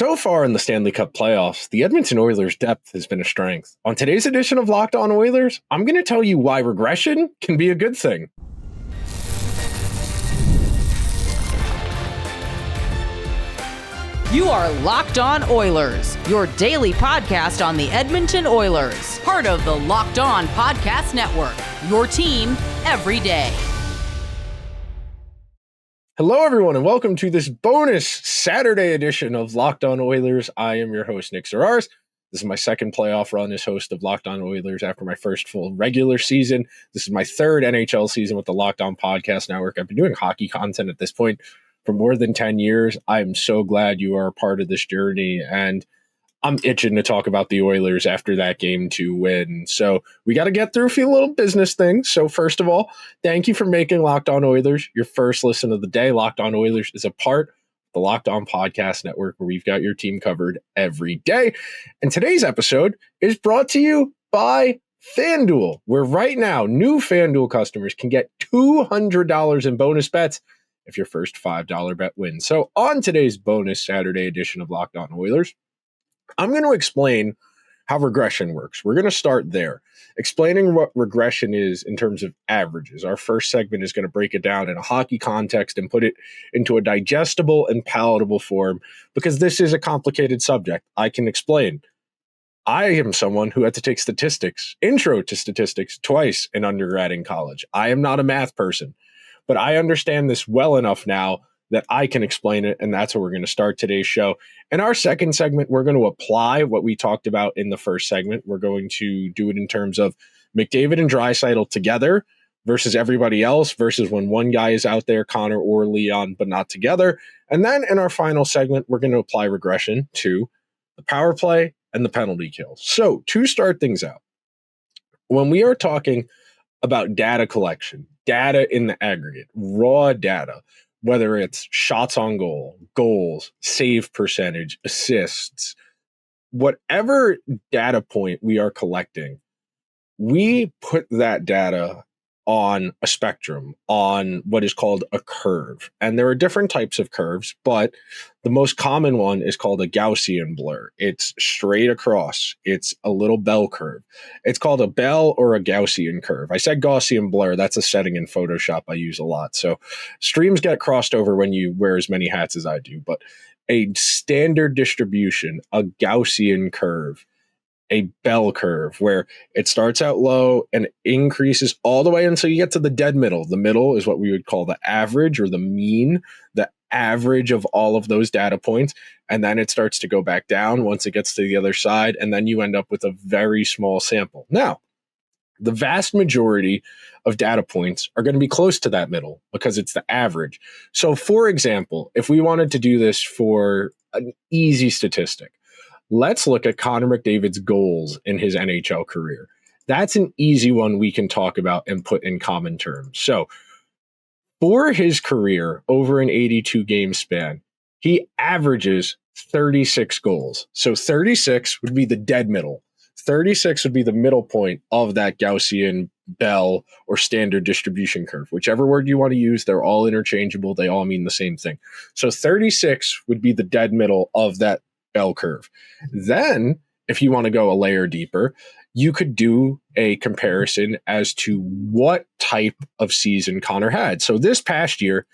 So far in the Stanley Cup playoffs, the Edmonton Oilers' depth has been a strength. On today's edition of Locked On Oilers, I'm going to tell you why regression can be a good thing. You are Locked On Oilers, your daily podcast on the Edmonton Oilers, part of the Locked On Podcast Network, your team every day. Hello, everyone, and welcome to this bonus Saturday edition of Locked On Oilers. I am your host, Nick Zararis. This is my second playoff run as host of Locked On Oilers after my first full regular season. This is my third NHL season with the Locked On Podcast Network. I've been doing hockey content at this point for more than 10 years. I'm so glad you are a part of this journey, and I'm itching to talk about the Oilers after that game to win. So we got to get through a few little business things. So first of all, thank you for making Locked On Oilers your first listen of the day. Locked On Oilers is a part of the Locked On Podcast Network, where we've got your team covered every day. And today's episode is brought to you by FanDuel, where right now new FanDuel customers can get $200 in bonus bets if your first $5 bet wins. So on today's bonus Saturday edition of Locked On Oilers, I'm going to explain how regression works. We're going to start there, explaining what regression is in terms of averages. Our first segment is going to break it down in a hockey context and put it into a digestible and palatable form, because this is a complicated subject. I can explain. I am someone who had to take statistics, intro to statistics, twice in undergrad and college. I am not a math person, but I understand this well enough now that I can explain it, and that's where we're going to start today's show. In our second segment, we're going to apply what we talked about in the first segment. We're going to do it in terms of McDavid and Draisaitl together versus everybody else, versus when one guy is out there, Connor or Leon, but not together. And then in our final segment, we're going to apply regression to the power play and the penalty kills. So to start things out, when we are talking about data collection, data in the aggregate, raw data, whether it's shots on goal, goals, save percentage, assists, whatever data point we are collecting, we put that data on a spectrum, on what is called a curve. And there are different types of curves, but the most common one is called a Gaussian blur. It's straight across. It's a little bell curve. It's called a bell or a Gaussian curve. I said Gaussian blur. That's a setting in Photoshop I use a lot. So streams get crossed over when you wear as many hats as I do. But a standard distribution, a Gaussian curve, a bell curve, where it starts out low and increases all the way until you get to the dead middle. The middle is what we would call the average or the mean, the average of all of those data points. And then it starts to go back down once it gets to the other side. And then you end up with a very small sample. Now, the vast majority of data points are going to be close to that middle because it's the average. So for example, if we wanted to do this for an easy statistic, let's look at Connor McDavid's goals in his NHL career. That's an easy one we can talk about and put in common terms. So for his career over an 82 game span, he averages 36 goals. So 36 would be the dead middle. 36 would be the middle point of that Gaussian bell or standard distribution curve. Whichever word you want to use, they're all interchangeable. They all mean the same thing. So 36 would be the dead middle of that bell curve. Then, if you want to go a layer deeper, you could do a comparison as to what type of season Connor had. So this past year,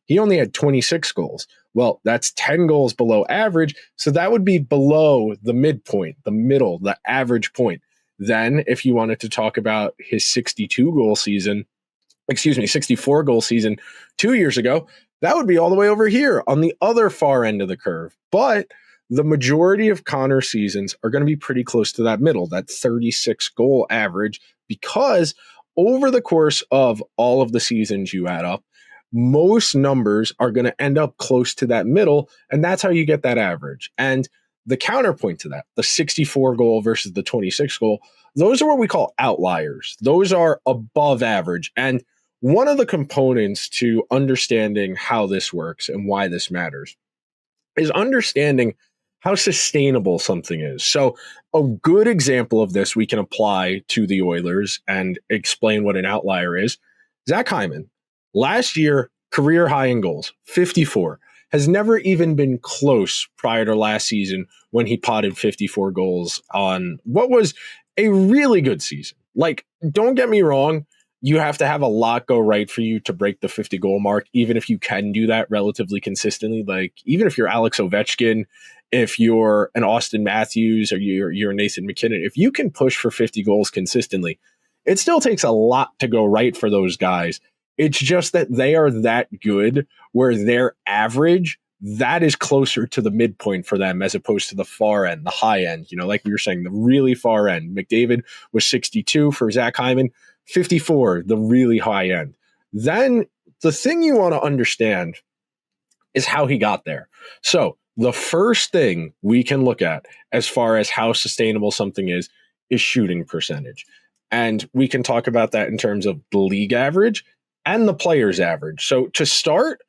he only had 26 goals. Well, that's 10 goals below average. So that would be below the midpoint, the middle, the average point. Then, if you wanted to talk about his 64 goal season 2 years ago, that would be all the way over here on the other far end of the curve. But the majority of Connor seasons are going to be pretty close to that middle, that 36 goal average, because over the course of all of the seasons you add up, most numbers are going to end up close to that middle, and that's how you get that average. And the counterpoint to that, the 64 goal versus the 26 goal, those are what we call outliers. Those are above average. And one of the components to understanding how this works and why this matters is understanding how sustainable something is. So a good example of this we can apply to the Oilers and explain what an outlier is. Zach Hyman, last year, career high in goals, 54. has never even been close prior to last season when he potted 54 goals on what was a really good season. Like, don't get me wrong, you have to have a lot go right for you to break the 50 goal mark, even if you can do that relatively consistently. Like, even if you're Alex Ovechkin, if you're an Austin Matthews, or you're Nathan McKinnon, if you can push for 50 goals consistently, it still takes a lot to go right for those guys. It's just that they are that good where their average, that is closer to the midpoint for them as opposed to the far end, the high end. You know, like we were saying, the really far end. McDavid was 62 for Zach Hyman, 54, the really high end. Then the thing you want to understand is how he got there. So the first thing we can look at as far as how sustainable something is shooting percentage. And we can talk about that in terms of the league average and the player's average. So to start,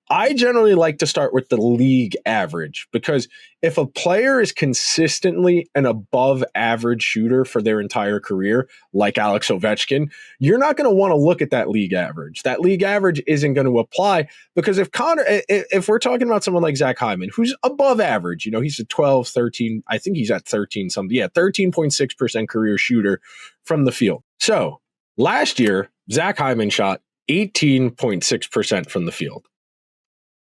I generally like to start with the league average, because if a player is consistently an above average shooter for their entire career, like Alex Ovechkin, you're not going to want to look at that league average. That league average isn't going to apply, because if we're talking about someone like Zach Hyman, who's above average, you know, he's a 12, 13, I think he's at 13 something. Yeah, 13.6% career shooter from the field. So last year, Zach Hyman shot 18.6% from the field.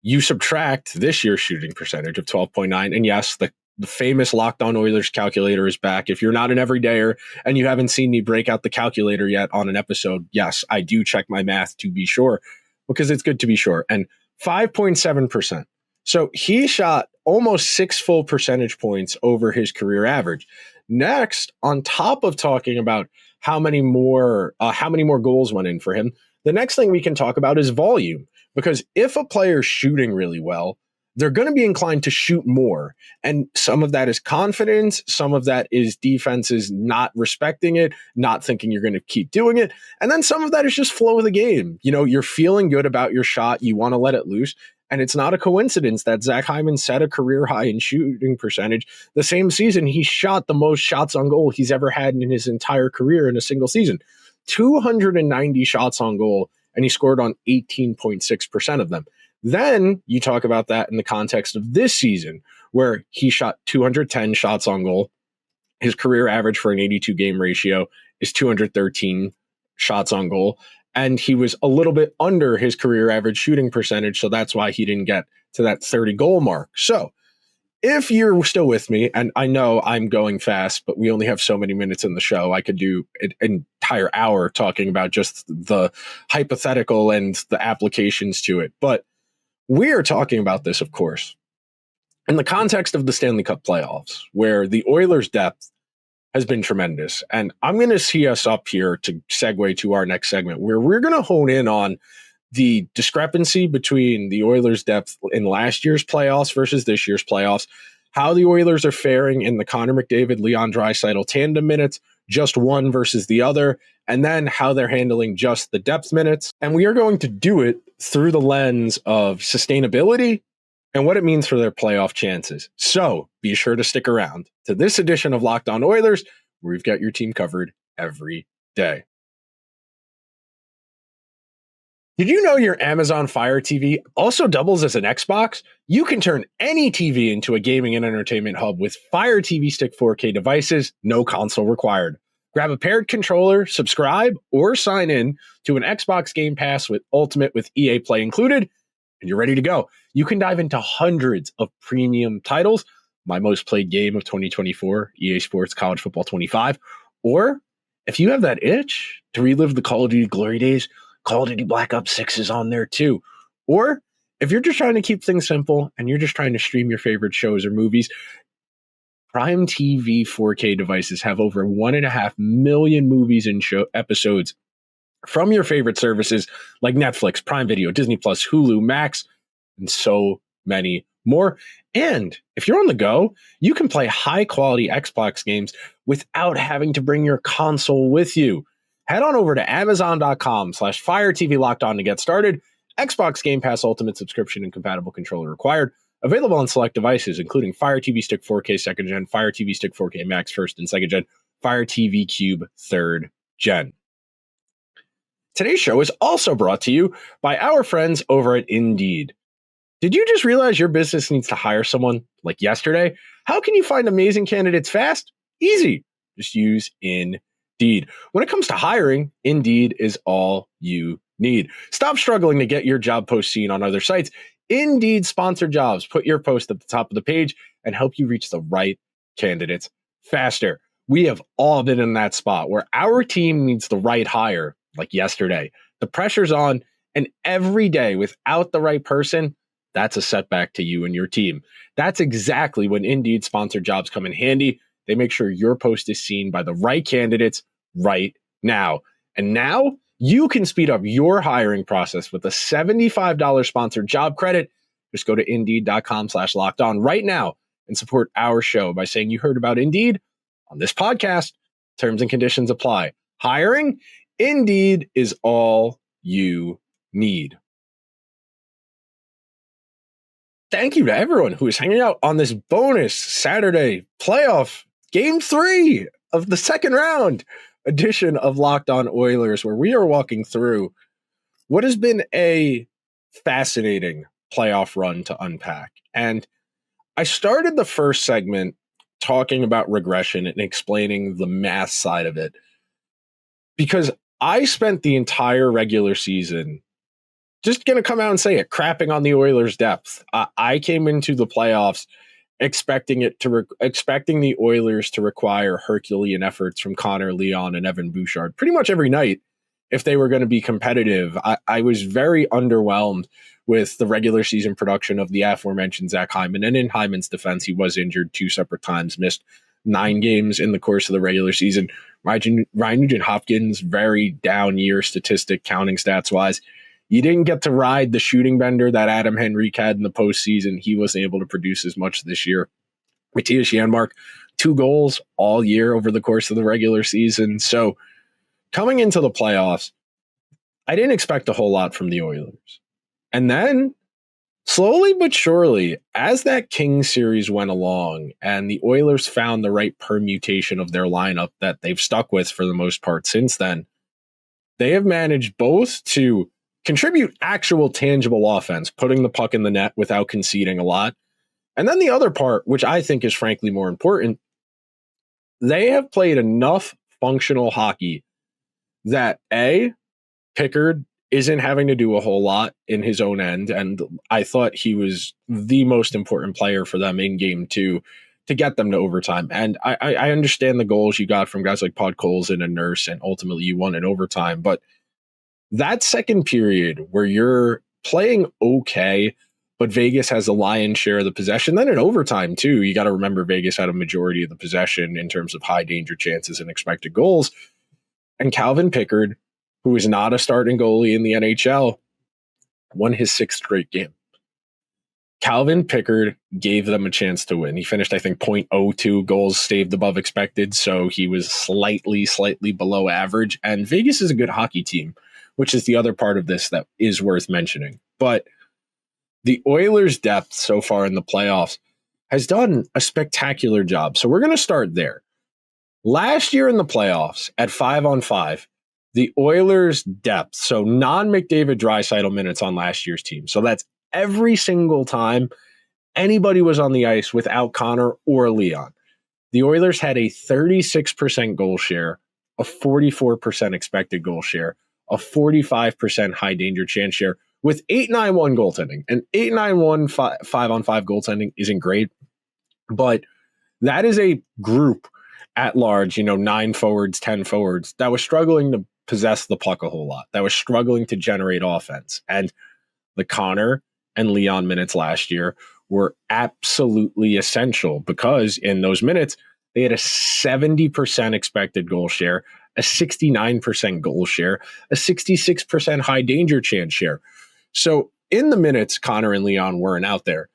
You subtract this year's shooting percentage of 12.9, and yes, the famous Locked On Oilers calculator is back. If you're not an everydayer and you haven't seen me break out the calculator yet on an episode, yes, I do check my math to be sure, because it's good to be sure. And 5.7%. So he shot almost 6 full percentage points over his career average. Next, on top of talking about how many more goals went in for him, the next thing we can talk about is volume. Because if a player's shooting really well, they're going to be inclined to shoot more. And some of that is confidence. Some of that is defenses not respecting it, not thinking you're going to keep doing it. And then some of that is just flow of the game. You know, you're feeling good about your shot. You want to let it loose. And it's not a coincidence that Zach Hyman set a career high in shooting percentage. The same season, he shot the most shots on goal he's ever had in his entire career in a single season. 290 shots on goal, and he scored on 18.6% of them. Then you talk about that in the context of this season, where he shot 210 shots on goal. His career average for an 82-game ratio is 213 shots on goal, and he was a little bit under his career average shooting percentage, so that's why he didn't get to that 30-goal mark. So if you're still with me, and I know I'm going fast, but we only have so many minutes in the show, I could do an entire hour talking about just the hypothetical and the applications to it. But we are talking about this, of course, in the context of the Stanley Cup playoffs, where the Oilers' depth has been tremendous. And I'm going to see us up here to segue to our next segment, where we're going to hone in on the discrepancy between the Oilers' depth in last year's playoffs versus this year's playoffs, how the Oilers are faring in the Connor McDavid, Leon Draisaitl tandem minutes, just one versus the other, and then how they're handling just the depth minutes. And we are going to do it through the lens of sustainability and what it means for their playoff chances. So be sure to stick around to this edition of Locked On Oilers, where we've got your team covered every day. Did you know your Amazon Fire TV also doubles as an Xbox? You can turn any TV into a gaming and entertainment hub with Fire TV Stick 4K devices, no console required. Grab a paired controller, subscribe, or sign in to an Xbox Game Pass with Ultimate with EA Play included, and you're ready to go. You can dive into hundreds of premium titles, my most played game of 2024, EA Sports College Football 25, or if you have that itch to relive the Call of Duty glory days, Call of Duty Black Ops 6 is on there too. Or if you're just trying to keep things simple and you're just trying to stream your favorite shows or movies, Prime TV 4K devices have over 1.5 million movies and show episodes from your favorite services like Netflix, Prime Video, Disney Plus, Hulu, Max, and so many more. And if you're on the go, you can play high quality Xbox games without having to bring your console with you. Head on over to Amazon.com/Fire TV Locked On to get started. Xbox Game Pass Ultimate subscription and compatible controller required. Available on select devices, including Fire TV Stick 4K 2nd Gen, Fire TV Stick 4K Max 1st and 2nd Gen, Fire TV Cube 3rd Gen. Today's show is also brought to you by our friends over at Indeed. Did you just realize your business needs to hire someone like yesterday? How can you find amazing candidates fast? Easy. Just use Indeed. When it comes to hiring, Indeed is all you need. Stop struggling to get your job post seen on other sites. Indeed sponsored jobs put your post at the top of the page and help you reach the right candidates faster. We have all been in that spot where our team needs the right hire, like yesterday. The pressure's on, and every day without the right person, that's a setback to you and your team. That's exactly when Indeed sponsored jobs come in handy. They make sure your post is seen by the right candidates right now. And now you can speed up your hiring process with a $75 sponsored job credit. Just go to Indeed.com/lockedon right now and support our show by saying you heard about Indeed on this podcast. Terms and conditions apply. Hiring? Indeed is all you need. Thank you to everyone who is hanging out on this bonus Saturday playoff game 3 of the second round edition of Locked On Oilers, where we are walking through what has been a fascinating playoff run to unpack. And I started the first segment talking about regression and explaining the math side of it because I spent the entire regular season, just going to come out and say it, crapping on the Oilers' depth. I came into the playoffs expecting the Oilers to require Herculean efforts from Connor, Leon, and Evan Bouchard pretty much every night if they were going to be competitive. I was very underwhelmed with the regular season production of the aforementioned Zach Hyman. And in Hyman's defense, he was injured 2 separate times, missed 9 games in the course of the regular season. Ryan Nugent-Hopkins, very down year statistic, counting stats-wise. You didn't get to ride the shooting bender that Adam Henrique had in the postseason. He wasn't able to produce as much this year. Mattias Janmark, 2 goals all year over the course of the regular season. So coming into the playoffs, I didn't expect a whole lot from the Oilers. And then slowly but surely, as that Kings series went along and the Oilers found the right permutation of their lineup that they've stuck with for the most part since then, they have managed both to contribute actual tangible offense, putting the puck in the net without conceding a lot. And then the other part, which I think is frankly more important, they have played enough functional hockey that Pickard isn't having to do a whole lot in his own end. And I thought he was the most important player for them in game 2 to get them to overtime. And I understand the goals you got from guys like Podkolzin and Nurse, and ultimately you won in overtime. But that second period where you're playing okay, but Vegas has a lion's share of the possession, then in overtime too, you got to remember Vegas had a majority of the possession in terms of high danger chances and expected goals. And Calvin Pickard, who is not a starting goalie in the NHL, won his 6th straight game. Calvin Pickard gave them a chance to win. He finished, I think, .02 goals saved above expected, so he was slightly below average. And Vegas is a good hockey team, which is the other part of this that is worth mentioning. But the Oilers' depth so far in the playoffs has done a spectacular job. So we're going to start there. Last year in the playoffs at 5-on-5, the Oilers' depth, so non-McDavid Draisaitl minutes on last year's team. So that's every single time anybody was on the ice without Connor or Leon. The Oilers had a 36% goal share, a 44% expected goal share, a 45% high danger chance share with 8-9-1 goaltending. And 8-9-1 5-on-5 goaltending isn't great, but that is a group at large, 9 forwards, 10 forwards that was struggling to possess the puck a whole lot, that was struggling to generate offense. And the Connor and Leon minutes last year were absolutely essential because in those minutes, they had a 70% expected goal share, a 69% goal share, a 66% high danger chance share. So in the minutes Connor and Leon weren't out there,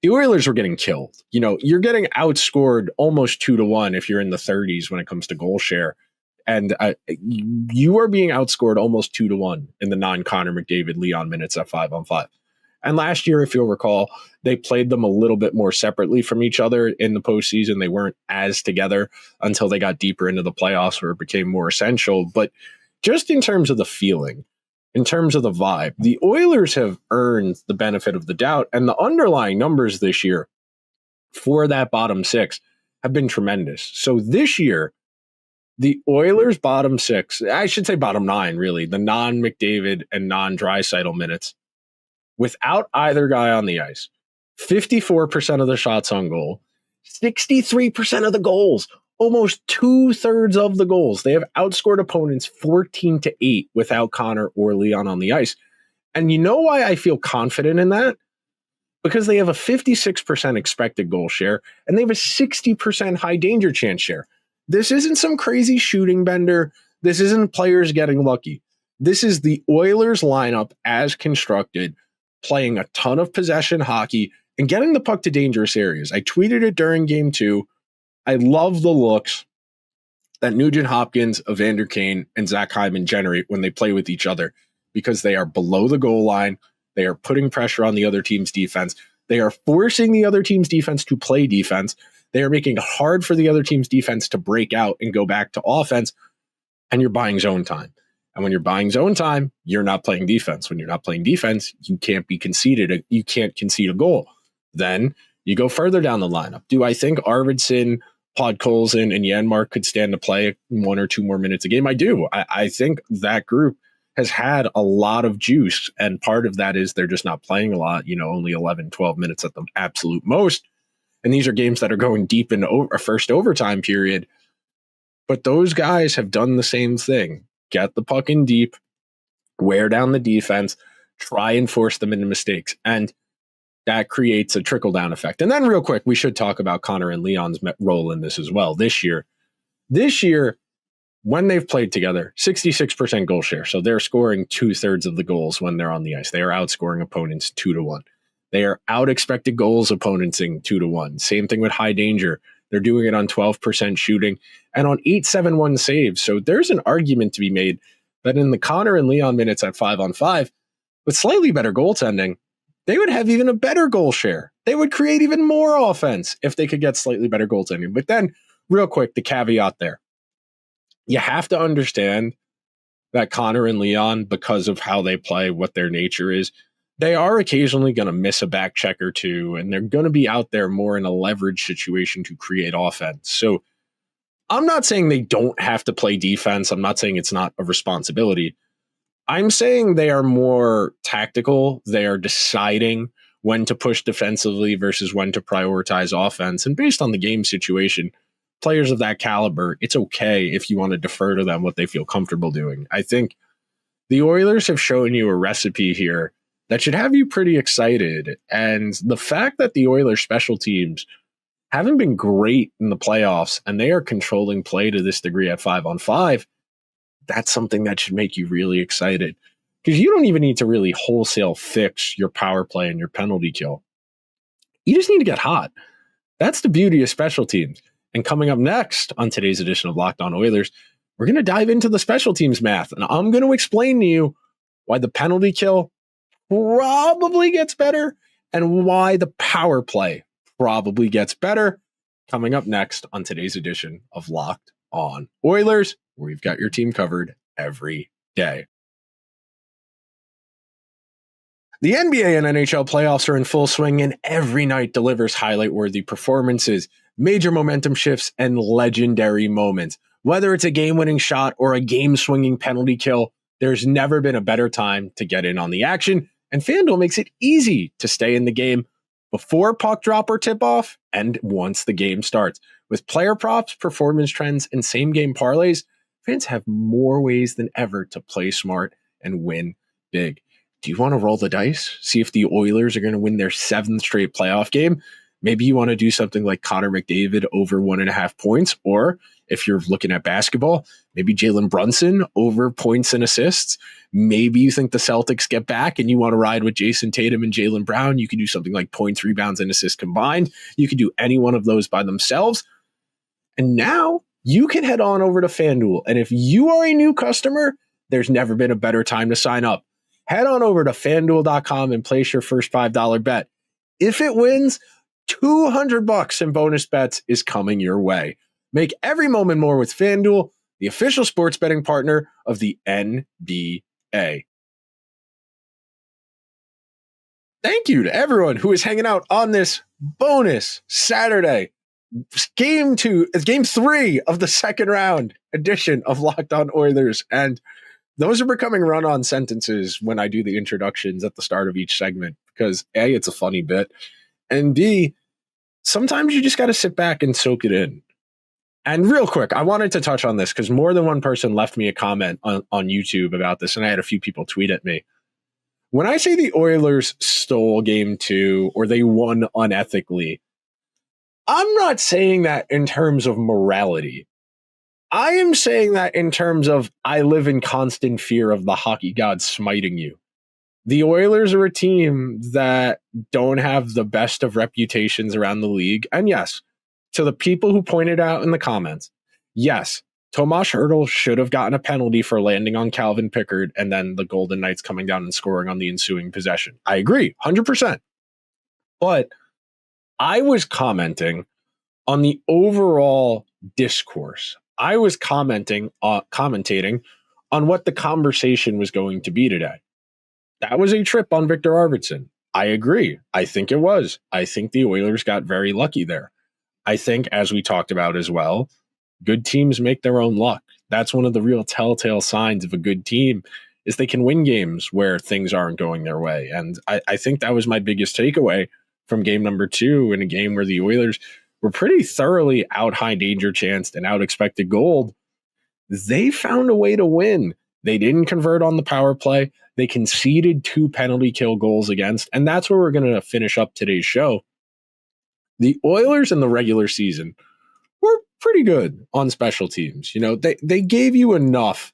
the Oilers were getting killed. You're getting outscored almost 2-1 if you're in the 30s when it comes to goal share. And you are being outscored almost 2-1 in the non-Connor McDavid Leon minutes at 5-on-5. And last year, if you'll recall, they played them a little bit more separately from each other in the postseason. They weren't as together until they got deeper into the playoffs where it became more essential. But just in terms of the feeling, in terms of the vibe. The Oilers have earned the benefit of the doubt, and the underlying numbers this year for that bottom six have been tremendous. So this year, the Oilers' bottom six, I should say bottom nine, really, the non-McDavid and non-Draisaitl minutes, without either guy on the ice, 54% of the shots on goal, 63% of the goals, almost 2/3 of the goals. They have outscored opponents 14-8 without Connor or Leon on the ice. And you know why I feel confident in that? Because they have a 56% expected goal share and they have a 60% high danger chance share. This isn't some crazy shooting bender. This isn't players getting lucky. This is the Oilers lineup as constructed, playing a ton of possession hockey and getting the puck to dangerous areas. I tweeted it during game 2. I love the looks that Nugent-Hopkins, Evander Kane, and Zach Hyman generate when they play with each other because they are below the goal line. They are putting pressure on the other team's defense. They are forcing the other team's defense to play defense. They are making it hard for the other team's defense to break out and go back to offense, and you're buying zone time. And when you're buying zone time, you're not playing defense. When you're not playing defense, you can't concede a goal. Then you go further down the lineup. Do I think Arvidsson, Podkolzin, and Janmark could stand to play 1 or 2 more minutes a game? I do. I think that group has had a lot of juice, and part of that is they're just not playing a lot, only 11, 12 minutes at the absolute most. And these are games that are going deep into a first overtime period. But those guys have done the same thing. Get the puck in deep, wear down the defense, try and force them into mistakes. And that creates a trickle-down effect. And then real quick, we should talk about Connor and Leon's role in this as well. This year, when they've played together, 66% goal share. So they're scoring 2/3 of the goals when they're on the ice. They are outscoring opponents 2-1. They are out expected goals opponentsing 2-1. Same thing with high danger. They're doing it on 12% shooting and on 8-7-1 saves. So there's an argument to be made that in the Connor and Leon minutes at 5-on-5, with slightly better goaltending, they would have even a better goal share. They would create even more offense if they could get slightly better goaltending. But then, real quick, the caveat there. You have to understand that Connor and Leon, because of how they play, what their nature is, they are occasionally going to miss a back check or two, and they're going to be out there more in a leverage situation to create offense. So I'm not saying they don't have to play defense. I'm not saying it's not a responsibility. I'm saying they are more tactical. They are deciding when to push defensively versus when to prioritize offense. And based on the game situation, players of that caliber, it's okay if you want to defer to them what they feel comfortable doing. I think the Oilers have shown you a recipe here that should have you pretty excited. And the fact that the Oilers special teams haven't been great in the playoffs and they are controlling play to this degree at 5-on-5, that's something that should make you really excited. Because you don't even need to really wholesale fix your power play and your penalty kill. You just need to get hot. That's the beauty of special teams. And coming up next on today's edition of Locked On Oilers, we're going to dive into the special teams math. And I'm going to explain to you why the penalty kill probably gets better and why the power play probably gets better. Coming up next on today's edition of Locked On Oilers, where we've got your team covered every day. The NBA and NHL playoffs are in full swing, and every night delivers highlight-worthy performances, major momentum shifts, and legendary moments. Whether it's a game-winning shot or a game-swinging penalty kill, there's never been a better time to get in on the action, and FanDuel makes it easy to stay in the game before puck drop or tip-off and once the game starts. With player props, performance trends, and same-game parlays, fans have more ways than ever to play smart and win big. Do you want to roll the dice? See if the Oilers are going to win their 7th straight playoff game? Maybe you want to do something like Connor McDavid over 1.5 points, or if you're looking at basketball, maybe Jalen Brunson over points and assists. Maybe you think the Celtics get back and you want to ride with Jason Tatum and Jaylen Brown. You can do something like points, rebounds, and assists combined. You can do any one of those by themselves. And now you can head on over to FanDuel. And if you are a new customer, there's never been a better time to sign up. Head on over to FanDuel.com and place your first $5 bet. If it wins, $200 in bonus bets is coming your way. Make every moment more with FanDuel, the official sports betting partner of the NBA. thank you to everyone who is hanging out on this bonus Saturday. Game 3 of the second round edition of Locked On Oilers. And those are becoming run-on sentences when I do the introductions at the start of each segment because A, it's a funny bit, and B, sometimes you just got to sit back and soak it in. And real quick, I wanted to touch on this because more than one person left me a comment on YouTube about this, and I had a few people tweet at me. When I say the Oilers stole game 2 or they won unethically, I'm not saying that in terms of morality. I am saying that in terms of I live in constant fear of the hockey gods smiting you. The Oilers are a team that don't have the best of reputations around the league. And yes, to the people who pointed out in the comments, yes, Tomas Hertl should have gotten a penalty for landing on Calvin Pickard and then the Golden Knights coming down and scoring on the ensuing possession. I agree, 100%. But I was commenting on the overall discourse. I was commentating on what the conversation was going to be today. That was a trip on Victor Arvidsson. I agree. I think it was. I think the Oilers got very lucky there. I think, as we talked about as well, good teams make their own luck. That's one of the real telltale signs of a good team is they can win games where things aren't going their way. And I think that was my biggest takeaway from game number 2 in a game where the Oilers were pretty thoroughly out high danger chanced and out expected gold. They found a way to win. They didn't convert on the power play. They conceded 2 penalty kill goals against, and that's where we're going to finish up today's show. The Oilers in the regular season were pretty good on special teams. You know, they gave you enough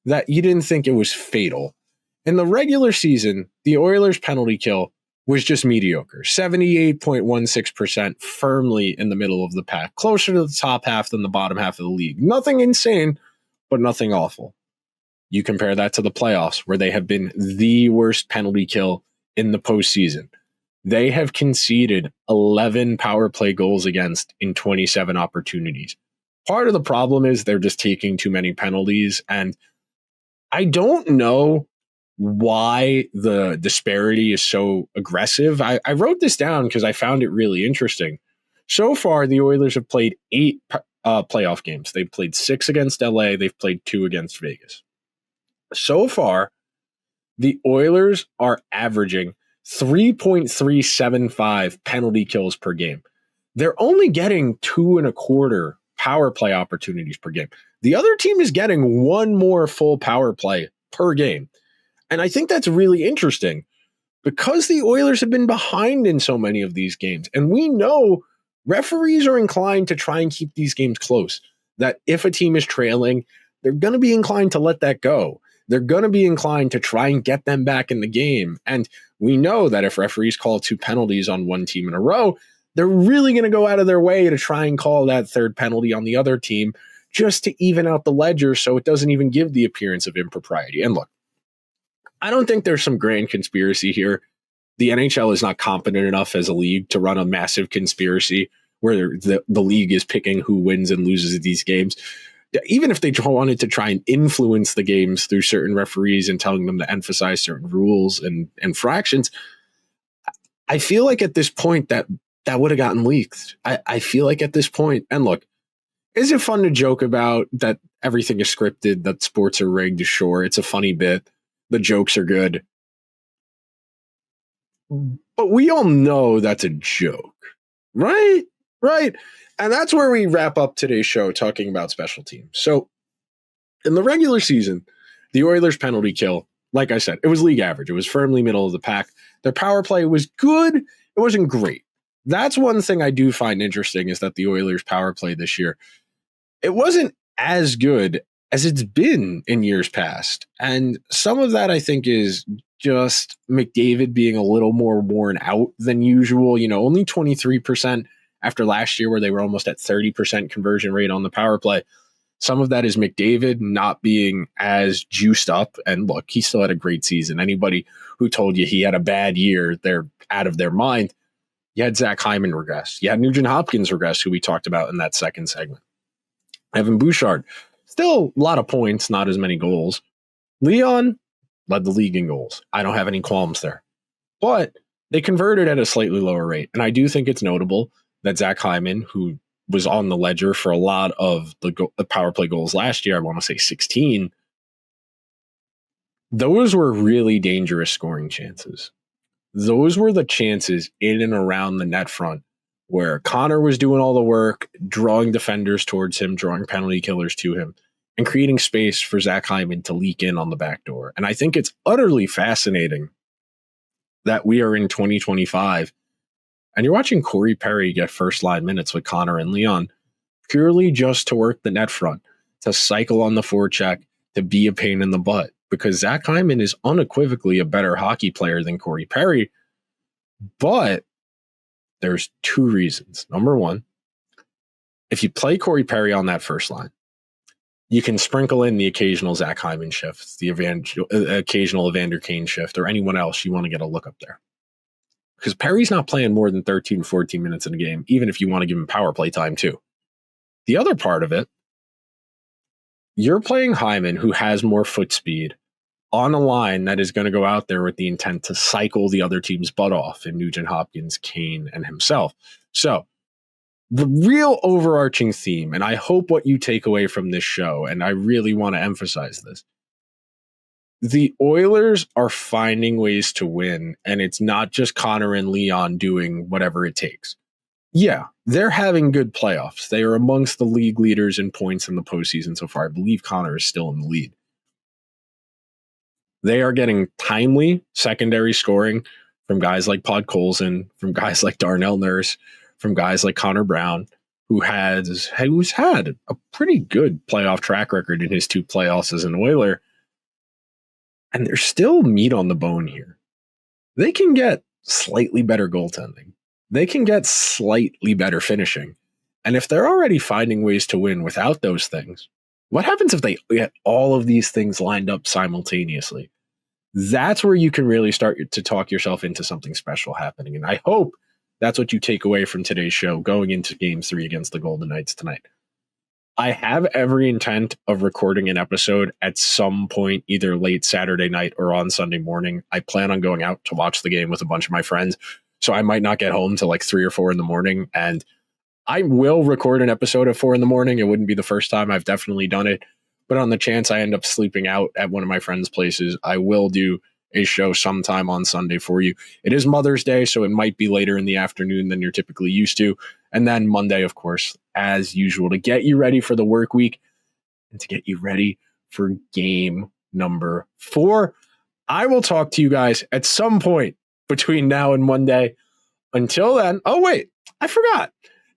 that you didn't think it was fatal. In the regular season, the Oilers penalty kill was just mediocre, 78.16%, firmly in the middle of the pack, closer to the top half than the bottom half of the league. Nothing insane, but nothing awful. You compare that to the playoffs, where they have been the worst penalty kill in the postseason. They have conceded 11 power play goals against in 27 opportunities. Part of the problem is they're just taking too many penalties, and I don't know why the disparity is so aggressive. I wrote this down because I found it really interesting. So far, the Oilers have played 8 playoff games. They've played 6 against LA. They've played 2 against Vegas. So far, the Oilers are averaging 3.375 penalty kills per game. They're only getting 2.25 power play opportunities per game. The other team is getting 1 more full power play per game. And I think that's really interesting because the Oilers have been behind in so many of these games. And we know referees are inclined to try and keep these games close, that if a team is trailing, they're going to be inclined to let that go. They're going to be inclined to try and get them back in the game. And we know that if referees call 2 penalties on one team in a row, they're really going to go out of their way to try and call that 3rd penalty on the other team just to even out the ledger so it doesn't even give the appearance of impropriety. And look, I don't think there's some grand conspiracy here. The NHL is not competent enough as a league to run a massive conspiracy where the league is picking who wins and loses these games. Even if they wanted to try and influence the games through certain referees and telling them to emphasize certain rules and fractions, I feel like at this point that would have gotten leaked. I feel like at this point, and look, is it fun to joke about that everything is scripted, that sports are rigged? Sure, it's a funny bit. The jokes are good. But we all know that's a joke, right? Right. And that's where we wrap up today's show talking about special teams. So in the regular season, the Oilers penalty kill, like I said, it was league average. It was firmly middle of the pack. Their power play was good. It wasn't great. That's one thing I do find interesting is that the Oilers power play this year, it wasn't as good as it's been in years past. And some of that I think is just McDavid being a little more worn out than usual. You know, only 23% after last year where they were almost at 30% conversion rate on the power play. Some of that is McDavid not being as juiced up. And look, he still had a great season. Anybody who told you he had a bad year, they're out of their mind. You had Zach Hyman regress. You had Nugent-Hopkins regress, who we talked about in that second segment. Evan Bouchard, still a lot of points, not as many goals. Leon led the league in goals. I don't have any qualms there. But they converted at a slightly lower rate. And I do think it's notable that Zach Hyman, who was on the ledger for a lot of the power play goals last year, I want to say 16, those were really dangerous scoring chances. Those were the chances in and around the net front where Connor was doing all the work, drawing defenders towards him, drawing penalty killers to him, and creating space for Zach Hyman to leak in on the back door. And I think it's utterly fascinating that we are in 2025 and you're watching Corey Perry get first line minutes with Connor and Leon purely just to work the net front, to cycle on the forecheck, to be a pain in the butt. Because Zach Hyman is unequivocally a better hockey player than Corey Perry. But there's two reasons. Number one, if you play Corey Perry on that first line, you can sprinkle in the occasional Zach Hyman shift, the occasional Evander Kane shift, or anyone else you want to get a look up there. Because Perry's not playing more than 13, 14 minutes in a game, even if you want to give him power play time too. The other part of it, you're playing Hyman, who has more foot speed, on a line that is going to go out there with the intent to cycle the other team's butt off in Nugent-Hopkins, Kane, and himself. So the real overarching theme, and I hope what you take away from this show, and I really want to emphasize this, the Oilers are finding ways to win, and it's not just Connor and Leon doing whatever it takes. Yeah, they're having good playoffs. They are amongst the league leaders in points in the postseason so far. I believe Connor is still in the lead. They are getting timely secondary scoring from guys like Podkolzin, from guys like Darnell Nurse, from guys like Connor Brown, who's had a pretty good playoff track record in his 2 playoffs as an Oiler. And there's still meat on the bone here. They can get slightly better goaltending. They can get slightly better finishing. And if they're already finding ways to win without those things, what happens if they get all of these things lined up simultaneously? That's where you can really start to talk yourself into something special happening. And I hope that's what you take away from today's show going into Game 3 against the Golden Knights tonight. I have every intent of recording an episode at some point, either late Saturday night or on Sunday morning. I plan on going out to watch the game with a bunch of my friends, so I might not get home till like 3 or 4 in the morning. And I will record an episode at 4 in the morning. It wouldn't be the first time. I've definitely done it. But on the chance I end up sleeping out at one of my friends' places, I will do a show sometime on Sunday for you. It is Mother's Day, so it might be later in the afternoon than you're typically used to. And then Monday, of course, as usual, to get you ready for the work week and to get you ready for game number 4. I will talk to you guys at some point between now and Monday. Until then, oh wait, I forgot.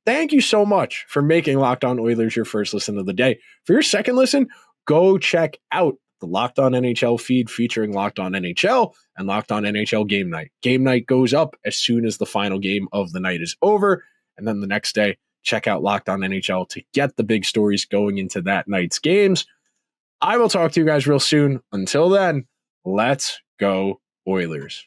Thank you so much for making Locked On Oilers your first listen of the day. For your second listen, go check out the Locked On NHL feed featuring Locked On NHL and Locked On NHL Game Night. Game Night goes up as soon as the final game of the night is over. And then the next day, check out Locked On NHL to get the big stories going into that night's games. I will talk to you guys real soon. Until then, let's go Oilers.